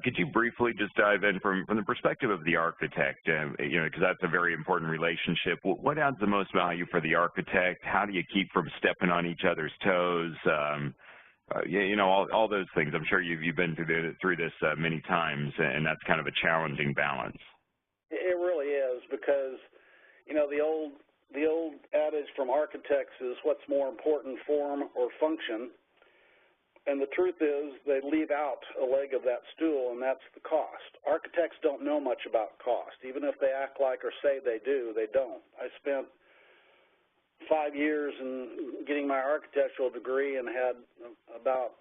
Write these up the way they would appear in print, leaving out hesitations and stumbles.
Could you briefly just dive in from the perspective of the architect, because that's a very important relationship. What adds the most value for the architect? How do you keep from stepping on each other's toes? All those things. I'm sure you've been through this many times, and that's kind of a challenging balance. It really is, because the old adage from architects is what's more important, form or function. And the truth is they leave out a leg of that stool, and that's the cost. Architects don't know much about cost. Even if they act like or say they do, they don't. I spent 5 years in getting my architectural degree and had about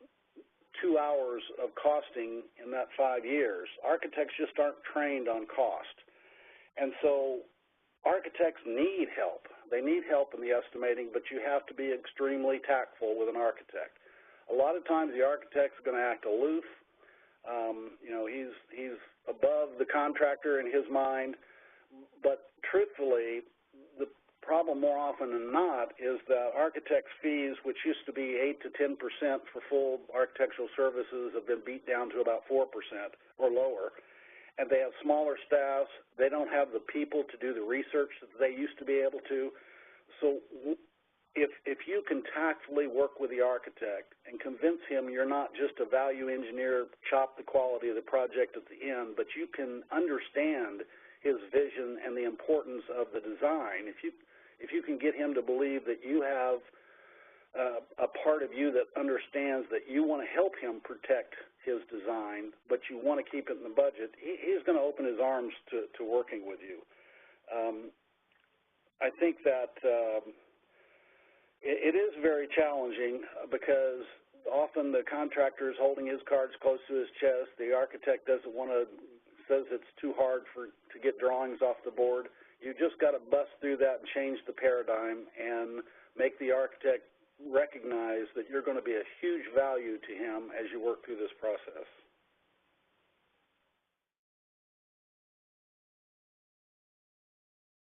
2 hours of costing in that 5 years. Architects just aren't trained on cost. And so architects need help. They need help in the estimating, but you have to be extremely tactful with an architect. A lot of times the architect's going to act aloof. He's above the contractor in his mind. But truthfully, the problem more often than not is that architects' fees, which used to be 8 to 10% for full architectural services, have been beat down to about 4% or lower. And they have smaller staffs. They don't have the people to do the research that they used to be able to. So if you can tactfully work with the architect and convince him you're not just a value engineer, chop the quality of the project at the end, but you can understand his vision and the importance of the design, if you can get him to believe that you have a part of you that understands that you want to help him protect his design, but you want to keep it in the budget, he's going to open his arms to working with you. I think that it is very challenging because often the contractor is holding his cards close to his chest. The architect doesn't want to, says it's too hard to get drawings off the board. You just got to bust through that and change the paradigm and make the architect recognize that you're going to be a huge value to him as you work through this process.